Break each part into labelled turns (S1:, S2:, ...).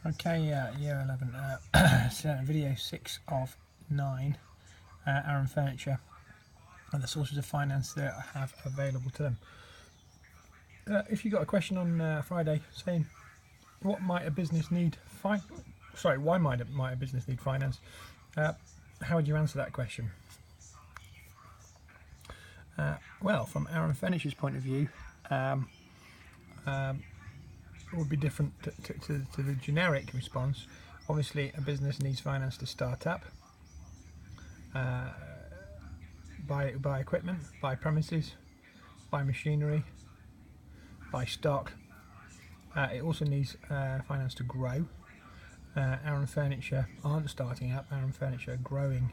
S1: Okay, year 11, so video 6 of 9, Aaron Furniture, and the sources of finance that I have available to them. If you got a question on Friday saying, what might a business need why might a business need finance? How would you answer that question? Well, from Aaron Furniture's point of view, it would be different to the generic response. Obviously, a business needs finance to start up, buy equipment, buy premises, buy machinery, buy stock. It also needs finance to grow. Aaron Furniture aren't starting up. Aaron Furniture are growing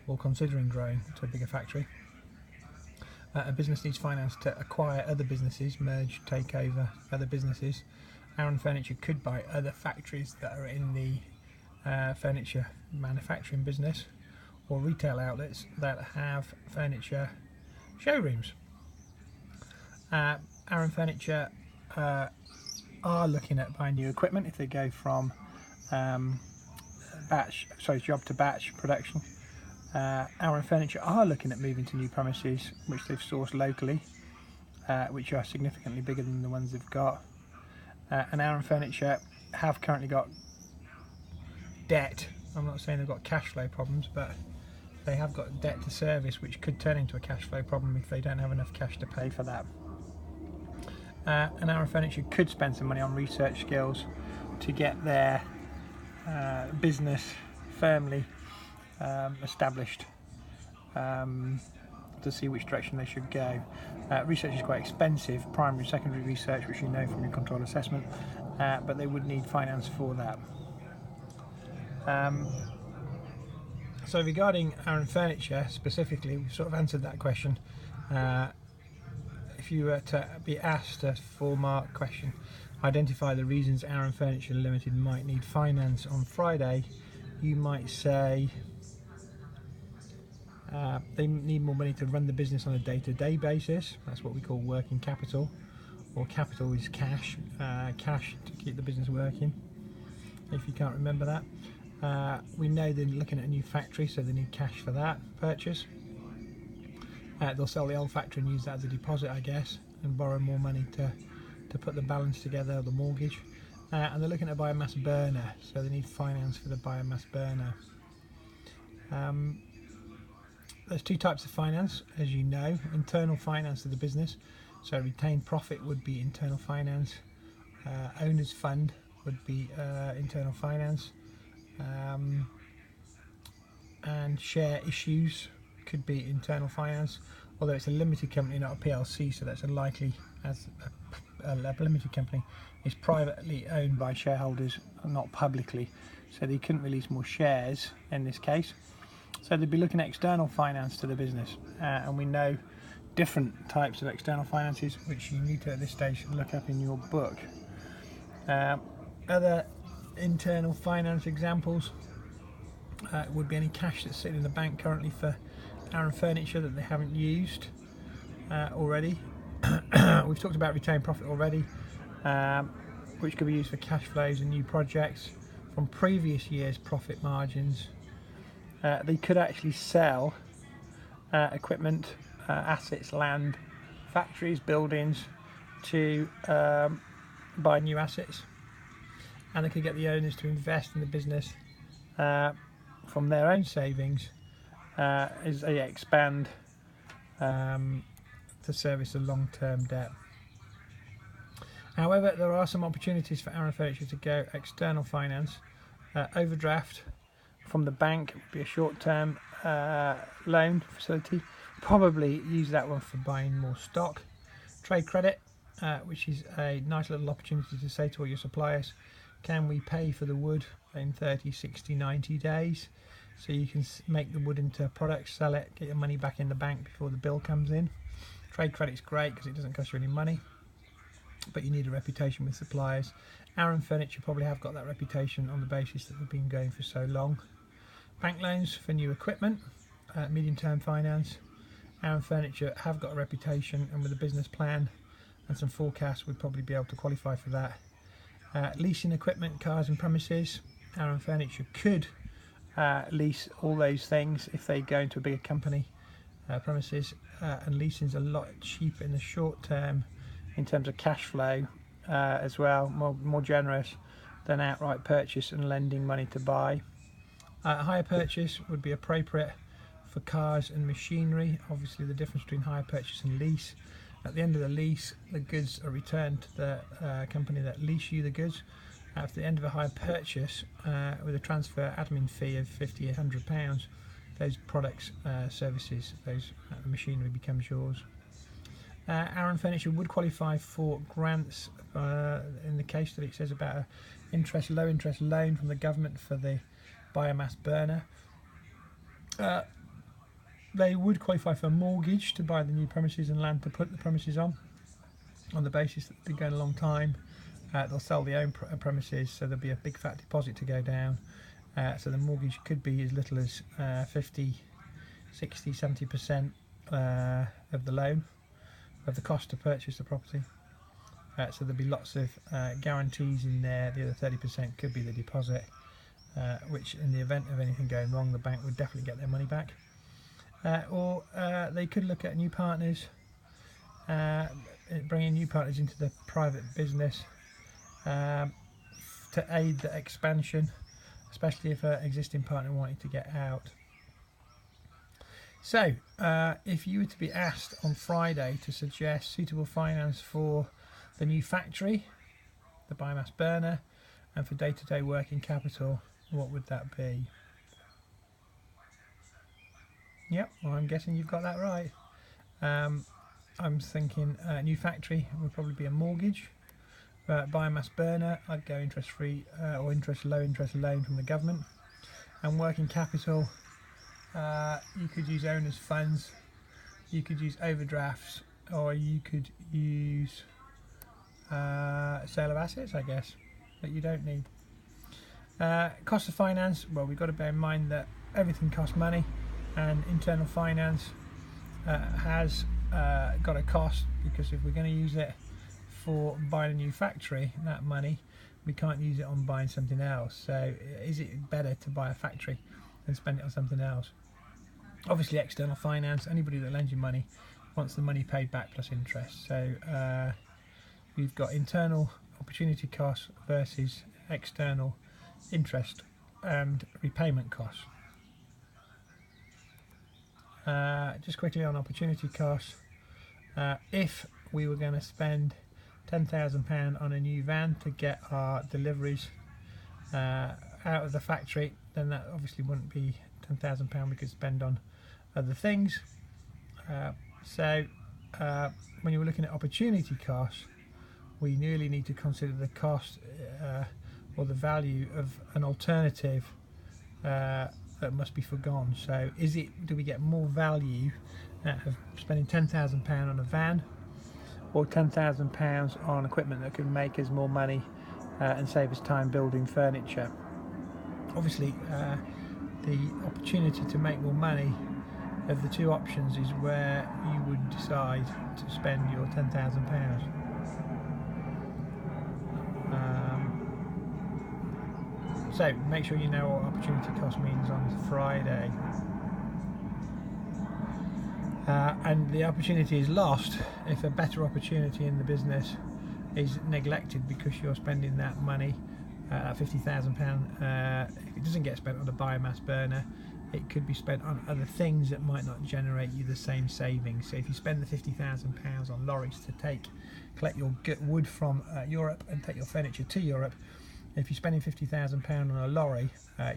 S1: or considering growing to a bigger factory. A business needs finance to acquire other businesses, merge, take over other businesses. Aaron Furniture could buy other factories that are in the furniture manufacturing business, or retail outlets that have furniture showrooms. Aaron Furniture are looking at buying new equipment if they go from job to batch production. Aaron Furniture are looking at moving to new premises which they've sourced locally, which are significantly bigger than the ones they've got. And Aaron Furniture have currently got debt. I'm not saying they've got cash flow problems, but they have got debt to service, which could turn into a cash flow problem if they don't have enough cash to pay for that. And Aaron Furniture could spend some money on research skills to get their business firmly established, to see which direction they should go. Research is quite expensive, primary, secondary research, which you know from your control assessment, but they would need finance for that. So regarding Aaron Furniture specifically, we've sort of answered that question. If you were to be asked a 4-mark question, identify the reasons Aaron Furniture Limited might need finance on Friday, you might say they need more money to run the business on a day-to-day basis. That's what we call working capital, or capital is cash, cash to keep the business working, if you can't remember that. We know they're looking at a new factory, so they need cash for that purchase. They'll sell the old factory and use that as a deposit, I guess, and borrow more money to put the balance together, the mortgage. And they're looking at a biomass burner, so they need finance for the biomass burner. There's 2 types of finance, as you know. Internal finance of the business, so retained profit would be internal finance. Owner's fund would be internal finance. And share issues could be internal finance, although it's a limited company, not a PLC, so that's unlikely, as a limited company is privately owned by shareholders, not publicly, so they couldn't release more shares in this case. So they'd be looking at external finance to the business, and we know different types of external finances, which you need to at this stage look up in your book. Other internal finance examples would be any cash that's sitting in the bank currently for Aaron Furniture that they haven't used already. We've talked about retained profit already, which could be used for cash flows and new projects from previous year's profit margins. They could actually sell equipment, assets, land, factories, buildings to buy new assets, and they could get the owners to invest in the business from their own savings as they expand to service a long-term debt. However, there are some opportunities for Aaron Furniture to go external finance. Overdraft from the bank would be a short-term loan facility. Probably use that one for buying more stock. Trade credit, which is a nice little opportunity to say to all your suppliers, can we pay for the wood in 30, 60, 90 days? So you can make the wood into products, sell it, get your money back in the bank before the bill comes in. Trade credit's great because it doesn't cost you any money, but you need a reputation with suppliers. Aaron Furniture probably have got that reputation on the basis that they've been going for so long. Bank loans for new equipment, medium-term finance. Aaron Furniture have got a reputation, and with a business plan and some forecasts, we'd probably be able to qualify for that. Leasing equipment, cars and premises. Aaron Furniture could lease all those things if they go into a bigger company premises, and leasing's a lot cheaper in the short term in terms of cash flow as well, more generous than outright purchase and lending money to buy. Hire purchase would be appropriate for cars and machinery. Obviously the difference between hire purchase and lease: at the end of the lease, the goods are returned to the company that lease you the goods. At the end of a hire purchase, with a transfer admin fee of £50 or £100, those products, services, those machinery becomes yours. Aaron Furniture would qualify for grants in the case that it says about a low interest loan from the government for the biomass burner. They would qualify for a mortgage to buy the new premises and land to put the premises on the basis that they're going a long time. They'll sell their own premises, so there'll be a big fat deposit to go down. So the mortgage could be as little as 50, 60, 70% of the loan, of the cost to purchase the property. So there'll be lots of guarantees in there. The other 30% could be the deposit, which in the event of anything going wrong, the bank would definitely get their money back. Or they could look at new partners, bringing new partners into the private business to aid the expansion, especially if an existing partner wanted to get out. So if you were to be asked on Friday to suggest suitable finance for the new factory, the biomass burner, and for day-to-day working capital, what would that be? Yep, well, I'm guessing you've got that right. I'm thinking new factory would probably be a mortgage. Biomass burner, I'd go interest-free or low interest loan from the government. And working capital, you could use owners' funds, you could use overdrafts, or you could use sale of assets, I guess, that you don't need. Cost of finance, well, we've got to bear in mind that everything costs money, and internal finance has got a cost, because if we're going to use it for buying a new factory, that money, we can't use it on buying something else. So is it better to buy a factory than spend it on something else? Obviously external finance, anybody that lends you money wants the money paid back plus interest. So we've got internal opportunity costs versus external interest and repayment costs. Just quickly on opportunity costs, if we were going to spend £10,000 on a new van to get our deliveries out of the factory, then that obviously wouldn't be £10,000 we could spend on other things. So when you're looking at opportunity costs, we really need to consider the cost or the value of an alternative that must be forgone. So do we get more value out of spending £10,000 on a van, or £10,000 on equipment that can make us more money and save us time building furniture? Obviously the opportunity to make more money of the two options is where you would decide to spend your £10,000. So make sure you know what opportunity cost means on Friday. And the opportunity is lost if a better opportunity in the business is neglected because you're spending that money, £50,000. If it doesn't get spent on a biomass burner, it could be spent on other things that might not generate you the same savings. So if you spend the £50,000 on lorries to collect your wood from Europe and take your furniture to Europe, if you're spending £50,000 on a lorry,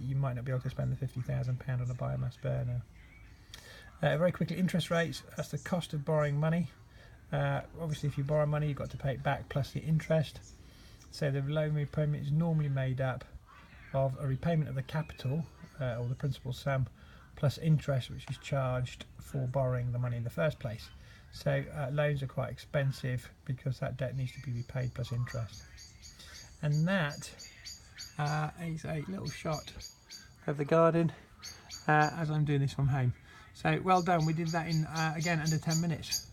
S1: you might not be able to spend the £50,000 on a biomass burner. Very quickly, interest rates, that's the cost of borrowing money. Obviously if you borrow money, you've got to pay it back plus the interest. So the loan repayment is normally made up of a repayment of the capital or the principal sum plus interest, which is charged for borrowing the money in the first place. So loans are quite expensive because that debt needs to be repaid plus interest. And that is a little shot of the garden as I'm doing this from home. So well done, we did that in again under 10 minutes.